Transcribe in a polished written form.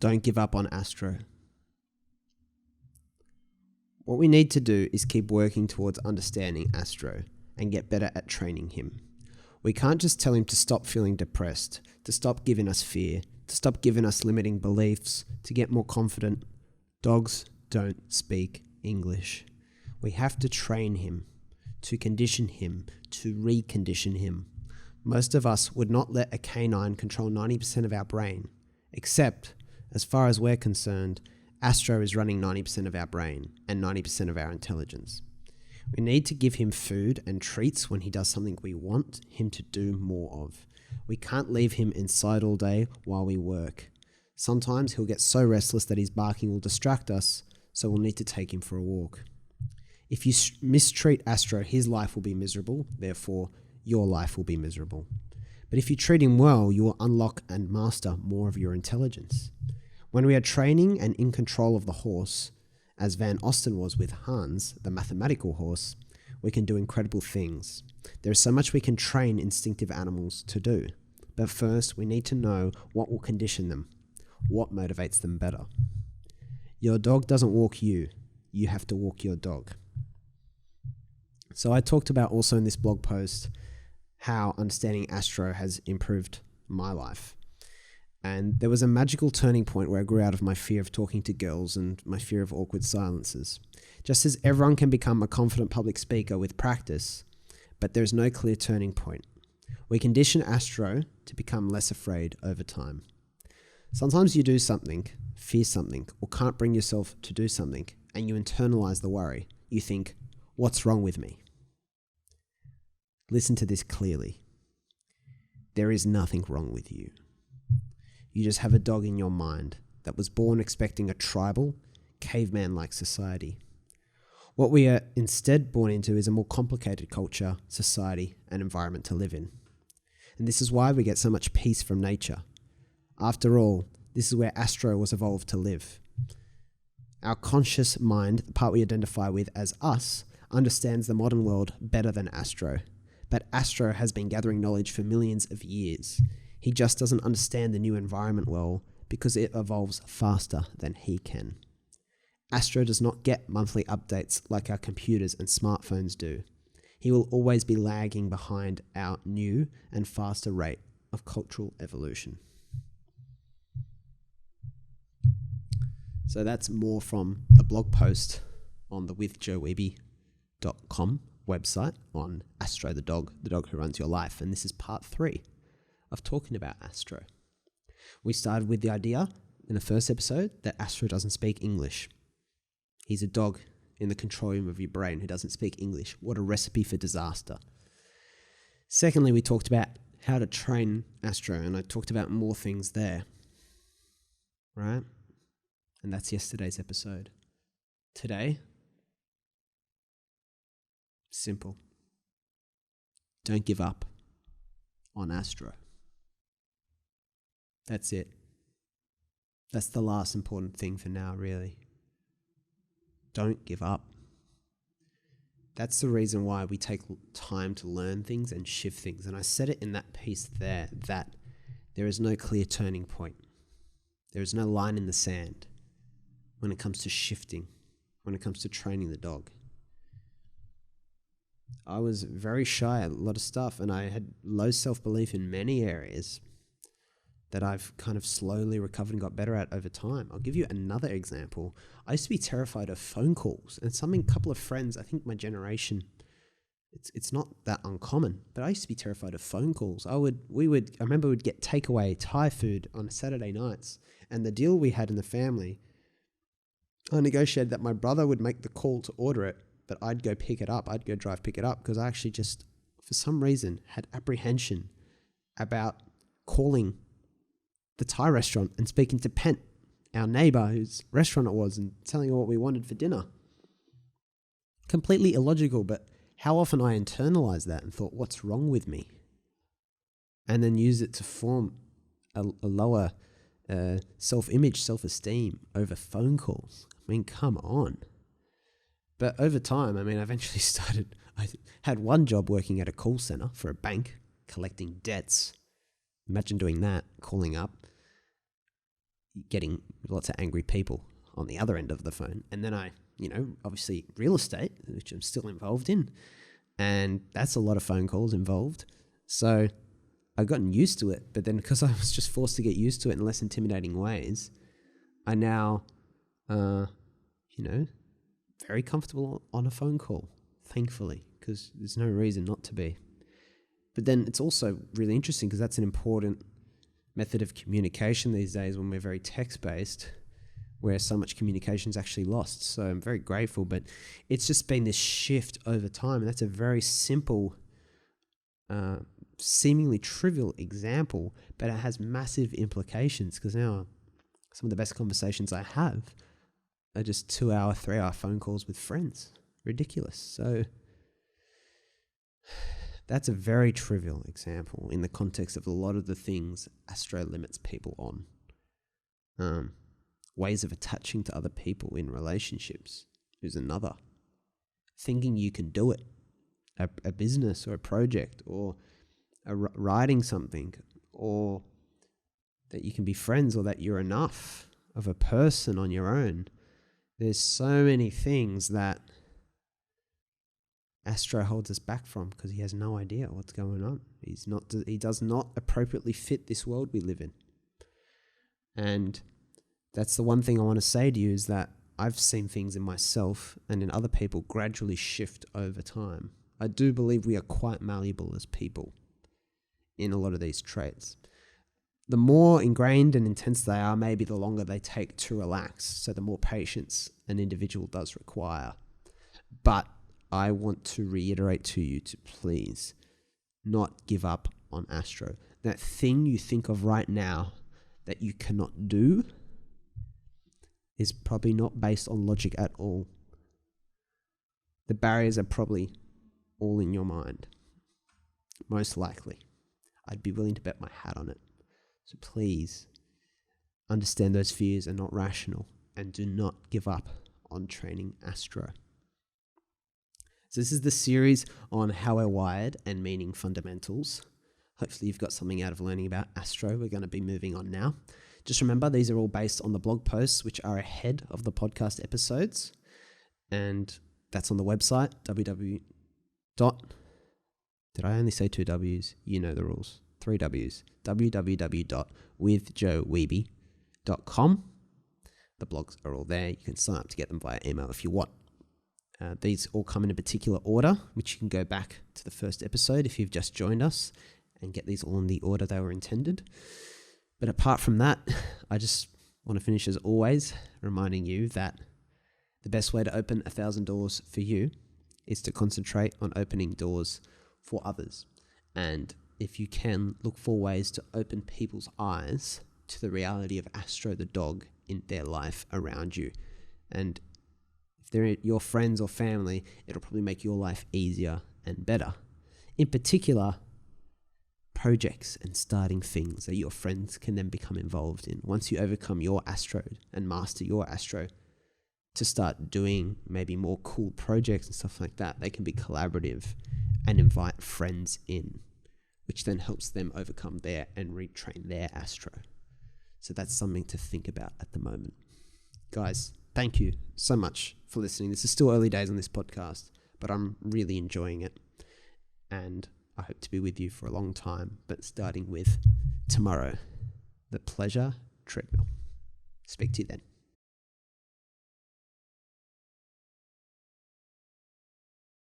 Don't give up on Astro. What we need to do is keep working towards understanding Astro and get better at training him. We can't just tell him to stop feeling depressed, to stop giving us fear, to stop giving us limiting beliefs, to get more confident. Dogs don't speak English. We have to train him, to condition him, to recondition him. Most of us would not let a canine control 90% of our brain, except, as far as we're concerned, Astro is running 90% of our brain and 90% of our intelligence. We need to give him food and treats when he does something we want him to do more of. We can't leave him inside all day while we work. Sometimes he'll get so restless that his barking will distract us, so we'll need to take him for a walk. If you mistreat Astro, his life will be miserable, therefore your life will be miserable. But if you treat him well, you will unlock and master more of your intelligence. When we are training and in control of the horse, as Van Osten was with Hans, the mathematical horse, we can do incredible things. There is so much we can train instinctive animals to do. But first, we need to know what will condition them, what motivates them better. Your dog doesn't walk you. You have to walk your dog. So I talked about also in this blog post how understanding Astro has improved my life. And there was a magical turning point where I grew out of my fear of talking to girls and my fear of awkward silences. Just as everyone can become a confident public speaker with practice, but there's no clear turning point. We condition Astro to become less afraid over time. Sometimes you do something, fear something, or can't bring yourself to do something, and you internalize the worry. You think, what's wrong with me? Listen to this clearly. There is nothing wrong with you. You just have a dog in your mind that was born expecting a tribal, caveman-like society. What we are instead born into is a more complicated culture, society, and environment to live in. And this is why we get so much peace from nature. After all, this is where Astro was evolved to live. Our conscious mind, the part we identify with as us, understands the modern world better than Astro. But Astro has been gathering knowledge for millions of years. He just doesn't understand the new environment well because it evolves faster than he can. Astro does not get monthly updates like our computers and smartphones do. He will always be lagging behind our new and faster rate of cultural evolution. So that's more from the blog post on the withjoewehbe.com website on Astro the dog who runs your life. And this is part 3 of talking about Astro. We started with the idea in the first episode that Astro doesn't speak English. He's a dog in the control room of your brain who doesn't speak English. What a recipe for disaster. Secondly, we talked about how to train Astro, and I talked about more things there. Right? And that's yesterday's episode. Today, simple. Don't give up on Astro. That's it. That's the last important thing for now, really. Don't give up. That's the reason why we take time to learn things and shift things. And I said it in that piece there, that there is no clear turning point. There is no line in the sand when it comes to shifting, when it comes to training the dog. I was very shy at a lot of stuff, and I had low self-belief in many areas that I've kind of slowly recovered and got better at over time. I'll give you another example. I used to be terrified of phone calls, and a couple of friends, I think my generation, it's not that uncommon, but I used to be terrified of phone calls. I remember we'd get takeaway Thai food on Saturday nights, and the deal we had in the family, I negotiated that my brother would make the call to order it, but I'd go pick it up. I'd go drive pick it up because I actually just, for some reason, had apprehension about calling the Thai restaurant and speaking to Pent, our neighbor whose restaurant it was, and telling her what we wanted for dinner. Completely illogical, but how often I internalized that and thought, what's wrong with me? And then used it to form a lower self-image, self-esteem over phone calls. I mean, come on. But over time, I eventually I had one job working at a call center for a bank, collecting debts. Imagine doing that, calling up. getting lots of angry people on the other end of the phone. And then I, obviously real estate, which I'm still involved in, and that's a lot of phone calls involved. So I've gotten used to it, but then because I was just forced to get used to it in less intimidating ways, I now, very comfortable on a phone call, thankfully, because there's no reason not to be. But then it's also really interesting because that's an important method of communication these days when we're very text-based, where so much communication is actually lost. So I'm very grateful, but it's just been this shift over time. And that's a very simple, seemingly trivial example, but it has massive implications because now some of the best conversations I have are just 2-hour, 3-hour phone calls with friends. Ridiculous. So that's a very trivial example in the context of a lot of the things Astro limits people on. Ways of attaching to other people in relationships is another. Thinking you can do it, a business or a project or writing something, or that you can be friends, or that you're enough of a person on your own. There's so many things that Astro holds us back from because he has no idea what's going on. He does not appropriately fit this world we live in. And that's the one thing I want to say to you, is that I've seen things in myself and in other people gradually shift over time. I do believe we are quite malleable as people in a lot of these traits. The more ingrained and intense they are, maybe the longer they take to relax. So the more patience an individual does require. But I want to reiterate to you to please not give up on Astro. That thing you think of right now that you cannot do is probably not based on logic at all. The barriers are probably all in your mind. Most likely. I'd be willing to bet my hat on it. So please understand those fears are not rational and do not give up on training Astro. So this is the series on how we're wired and meaning fundamentals. Hopefully you've got something out of learning about Astro. We're going to be moving on now. Just remember, these are all based on the blog posts, which are ahead of the podcast episodes. And that's on the website, Did I only say 2 W's? You know the rules. 3 W's. www.withjoewehbe.com. The blogs are all there. You can sign up to get them via email if you want. These all come in a particular order, which you can go back to the first episode if you've just joined us and get these all in the order they were intended. But apart from that, I just want to finish as always, reminding you that the best way to open 1,000 doors for you is to concentrate on opening doors for others. And if you can, look for ways to open people's eyes to the reality of Astro the dog in their life around you. And if they're your friends or family, it'll probably make your life easier and better. In particular, projects and starting things that your friends can then become involved in. Once you overcome your Astro and master your Astro, to start doing maybe more cool projects and stuff like that, they can be collaborative and invite friends in, which then helps them overcome their and retrain their Astro. So that's something to think about at the moment. Guys, thank you so much for listening. This is still early days on this podcast, but I'm really enjoying it. And I hope to be with you for a long time, but starting with tomorrow, the pleasure treadmill. Speak to you then.